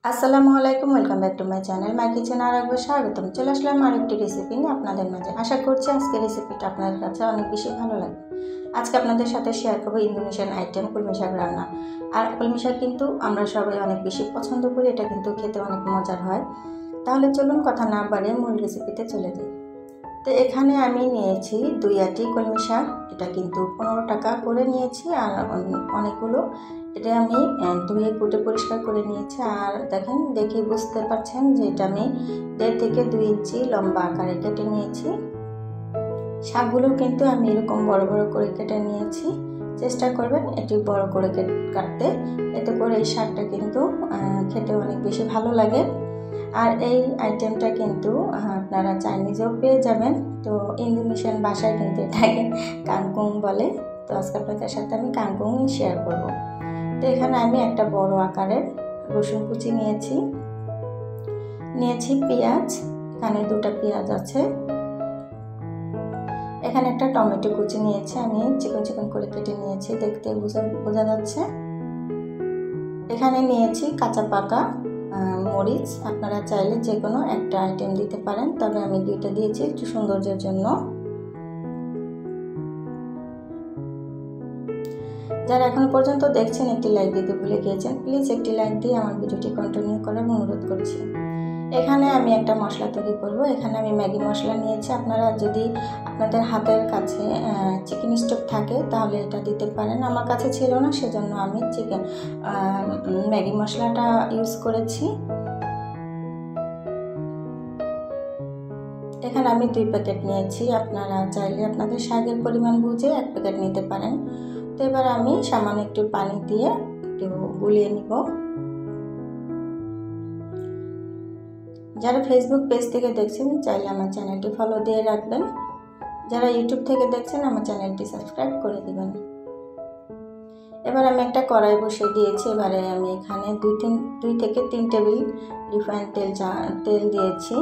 আসসালামু আলাইকুম, welcome back to my channel My Kitchen. আর একবার স্বাগতম। চলে আসলাম আরেকটি রেসিপি নিয়ে আপনাদের মাঝে। আশা করছি আজকের রেসিপিটা আপনাদের কাছে অনেক বেশি ভালো লাগবে। আজকে আপনাদের সাথে শেয়ার করবো ইন্দোনেশিয়ান আইটেম কলমি শাক রান্না। আর কলমি শাক কিন্তু আমরা সবাই অনেক বেশি পছন্দ করি, এটা কিন্তু খেতে অনেক মজার হয়। তাহলে চলুন কথা না বাড়িয়ে মূল রেসিপিতে চলে যাই। তো এখানে আমি নিয়েছি 2 আটি কলমি শাক, এটা কিন্তু 15 টাকা করে নিয়েছি। আর অনেকগুলো এটা আমি ধুয়ে কুটে পরিষ্কার করে নিয়েছি। আর দেখেন, দেখে বুঝতে পারছেন যে এটা আমি 1.5 থেকে 2 ইঞ্চি লম্বা আকারে কেটে নিয়েছি। শাকগুলো কিন্তু আমি এরকম বড় বড় করে কেটে নিয়েছি। চেষ্টা করবেন একটু বড় করে কাটতে, এতে করে এই শাকটা কিন্তু খেতে অনেক বেশি ভালো লাগে। আর এই আইটেমটা কিন্তু আপনারা চাইনিজেও পেয়ে যাবেন। তো ইন্দোনেশিয়ান ভাষায় কিন্তু এটাকে কাংকুং বলে। তো আজকে আপনাদের সাথে আমি কাংকুংই শেয়ার করব। তো এখানে আমি একটা বড় আকারের রসুন কুচি নিয়েছি পেঁয়াজ, এখানে 2টা পেঁয়াজ আছে। এখানে একটা টমেটো কুচি নিয়েছি, আমি চিকন চিকন করে কেটে নিয়েছি, দেখতে বোঝা যাচ্ছে। এখানে নিয়েছি কাঁচা পাকা মরিচ, আপনারা চাইলে যে কোনো একটা আইটেম দিতে পারেন, তবে আমি 2টা দিয়েছি একটু সৌন্দর্যের জন্য। যারা এখনো পর্যন্ত দেখছেন একটি লাইক দিতে ভুলে গিয়েছেন, প্লিজ একটি লাইক দিয়ে আমার ভিডিওটি কন্টিনিউ করার অনুরোধ করছি। এখানে আমি একটা মশলা তৈরি করব। এখানে আমি ম্যাগি মশলা নিয়েছি। আপনারা যদি আপনাদের হাতের কাছে চিকেন স্টোভ থাকে তাহলে এটা দিতে পারেন। আমার কাছে ছিল না, সেজন্য আমি ম্যাগি মশলাটা ইউজ করেছি। এখানে আমি 2 প্যাকেট নিয়েছি। আপনারা চাইলে আপনাদের শাকের পরিমাণ বুঝে 1 প্যাকেট নিতে পারেন। তো এবার আমি সামান্য একটু পানি দিয়ে একটু গুলিয়ে নিব। যারা ফেসবুক পেজ থেকে দেখছেন চাইলে আমার চ্যানেলটি ফলো দিয়ে রাখবেন। যারা ইউটিউব থেকে দেখছেন আমার চ্যানেলটি সাবস্ক্রাইব করে দিবেন। এবার আমি একটা কড়াই বসিয়ে দিয়েছি। এবারে আমি এখানে 2 থেকে 3 টেবিল রিফাইন্ড তেল দিয়েছি।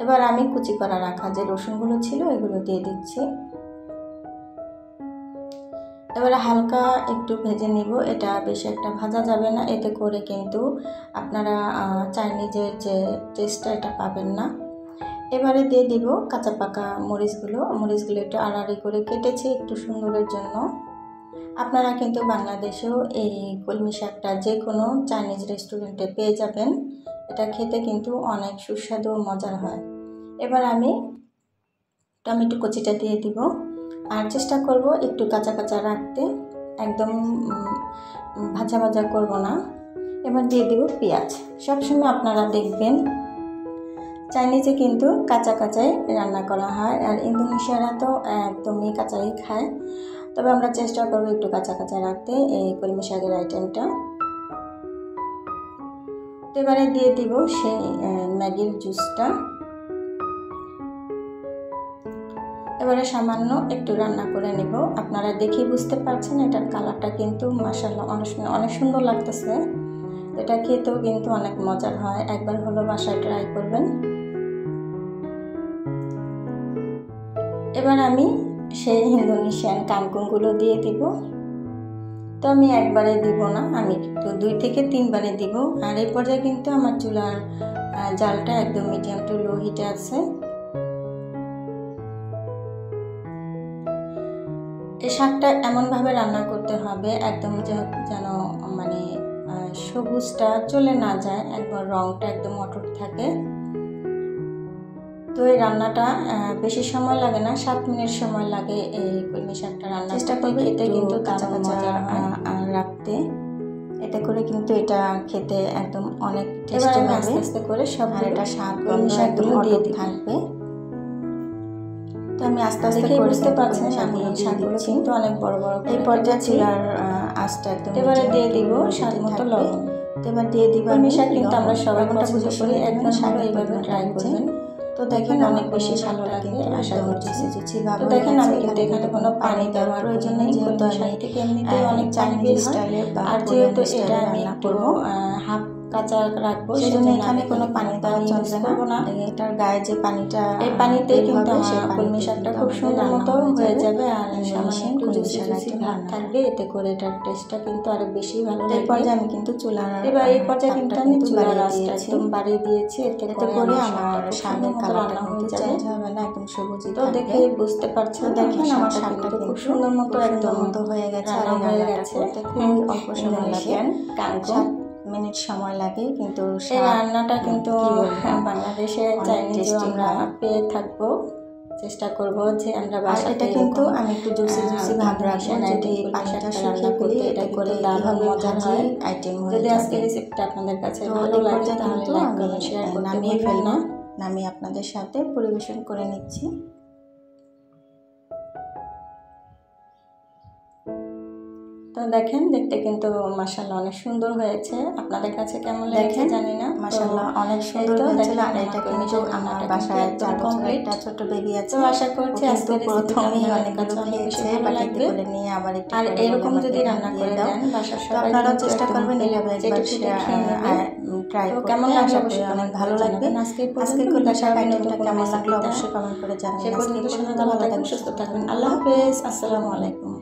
এবার আমি কুচি করা রাখা যে রসুনগুলো ছিল এগুলো দিয়ে দিচ্ছি। এবারে হালকা একটু ভেজে নিব। এটা বেশি একটা ভাজা যাবে না, এতে করে কিন্তু আপনারা চাইনিজের যে টেস্টটা এটা পাবেন না। এবারে দিয়ে দিব কাঁচা পাকা মরিচগুলো একটু আড়াআড়ি করে কেটেছি একটু সুন্দরের জন্য। আপনারা কিন্তু বাংলাদেশেও এই কলমি শাকটা যে কোনো চাইনিজ রেস্টুরেন্টে পেয়ে যাবেন। এটা খেতে কিন্তু অনেক সুস্বাদু ও মজার হয়। এবার আমি টমেটো কুচিটা দিয়ে দিব। আর চেষ্টা করব একটু কাঁচা কাঁচা রাখতে, একদম ভাজা ভাজা করব না। এবার দিয়ে দিব পেঁয়াজ। সবসময় আপনারা দেখবেন চাইনিজে কিন্তু কাঁচা কাঁচাই রান্না করা হয়, আর ইন্দোনেশিয়ারা তো একদমই কাঁচাই খায়। তবে আমরা চেষ্টা করব একটু কাঁচা কাঁচা রাখতে এই কলমি শাকের আইটেমটা। তো এবারে দিয়ে দিব সেই ম্যাগির জুসটা। এবারে সামান্য একটু রান্না করে নেব। আপনারা দেখে বুঝতে পারছেন এটার কালারটা কিন্তু মাশাআল্লাহ অনেক সুন্দর লাগতেছে। এটা খেতেও কিন্তু অনেক মজার হয়, একবার হলো বাসায় ট্রাই করবেন। এবার আমি সেই ইন্দোনেশিয়ান কাংকুংগুলো দিয়ে দিব। তো আমি একবারে দিব না, আমি একটু 2 থেকে 3 বারে দিব। আর এই পর্যায়ে কিন্তু আমার চুলার জালটা একদম মিডিয়াম টু লো হিটে আছে। এই শাকটা এমনভাবে রান্না করতে হবে একদম যেন মানে সবুজটা চলে না যায়, একবার রঙটা একদম অটুট থাকে। তো এই রান্নাটা বেশি সময় লাগে না, 7 মিনিট সময় লাগে এই কলমি শাকটা রান্না। চেষ্টা করবে এতে কিন্তু কাঁচা কাঁচা রাখতে, এতে করে কিন্তু এটা খেতে একদম অনেক টেস্টি হবে। আস্তে আস্তে করে সব এটা শাক কলমি শাকগুলো দিয়ে থাকবে। তো আমি আস্তে আস্তে করে বুঝতে পারছেন আমি শাকগুলো কিন্তু অনেক বড় বড়। এই পর্যায়ে চুলার আঁচটা একদম। এবারে দিয়ে দিব স্বাদ মতো লবণ। এবার দিয়ে দিব কলমি শাক কিন্তু আমরা সবাই পছন্দ করি, একদম শাক এইভাবে ট্রাই করবেন। তো দেখেন অনেক বেশি ভালো লাগে, আশা করছি জুচি ভালো। তো দেখেন আমি কিন্তু এখানে কোনো পানি দেওয়ার প্রয়োজন নেই, যেহেতু শাক থেকে এমনিতেই অনেক চাইনিজ স্টাইলের আর যেহেতু এটা আমি একটু হাফ কাঁচা রাখবো, সেজন্য এখানে কোনো পানি দেওয়া চলবে না। এটার গায়ে যে পানিটা, এই পানিতেই কিন্তু আমার কলমি শাকটা খুব সুন্দর মতো হয়ে যাবে। আর সামান্য একটু জুসি জুসি ভাব থাকবে, এতে করে এটার টেস্টটা কিন্তু আরো বেশি ভালো লাগবে। এই পর্যায়ে আমি কিন্তু এই পর্যায়ে কিন্তু আমি চুলার আঁচটা একদম বাড়িয়ে দিয়েছি, এতে করে আমার শাকের কালারটা হয়ে চেঞ্জ হবে না, একদম সবুজ। তো দেখে বুঝতে পারছেন, দেখেন আমার শাকটা খুব সুন্দর মতো একদম হয়ে গেছে, রান্না হয়ে গেছে। খুব অল্প সময় লাগে, 7 মিনিট সময় লাগে, কিন্তু এই রান্নাটা কিন্তু বাংলাদেশে চাইনিজ আমরা পেয়ে থাকবো। চেষ্টা করব যে আমরা বাসায়, এটা কিন্তু আমি একটু জুসি জুসি ভাব রাখবো, যদি পানিটা শুকিয়ে ফেলি, এটা করে দারুণ মজার হয় আইটেম। যদি আজকের রেসিপিটা আপনাদের কাছে ভালো লাগে তাহলে লাইক কমেন্ট শেয়ার করতে নামিয়ে ফেললাম, নামিয়ে আপনাদের সাথে পরিবেশন করে নিচ্ছি। তো দেখেন দেখতে কিন্তু মাশাআল্লাহ অনেক সুন্দর হয়েছে, আপনাদের কাছে কেমন লেগেছে জানি না। মাশাআল্লাহ অনেক সুন্দর হয়েছে। আর এটা কিন্তু আমার বাসায় 4 বছরের একটা ছোট বেবি আছে, তো আশা করছি আজকে প্রথমেই অনেক কিছু খেয়েছে, বাটিতে করে নিয়ে আবার একটু। আর এরকম যদি রান্না করে দেন বাসার সবাই, আপনারাও চেষ্টা করবেন এইভাবে একবার ট্রাই করতে। কেমন লাগলো অবশ্যই অনেক ভালো লাগবে। আজকে কলমি শাক আইটেমটা কেমন লাগলো অবশ্যই কমেন্ট করে জানাবেন। সে পর্যন্ত ভালো থাকবেন, সুস্থ থাকবেন। আল্লাহ হাফেজ, আসসালামু আলাইকুম।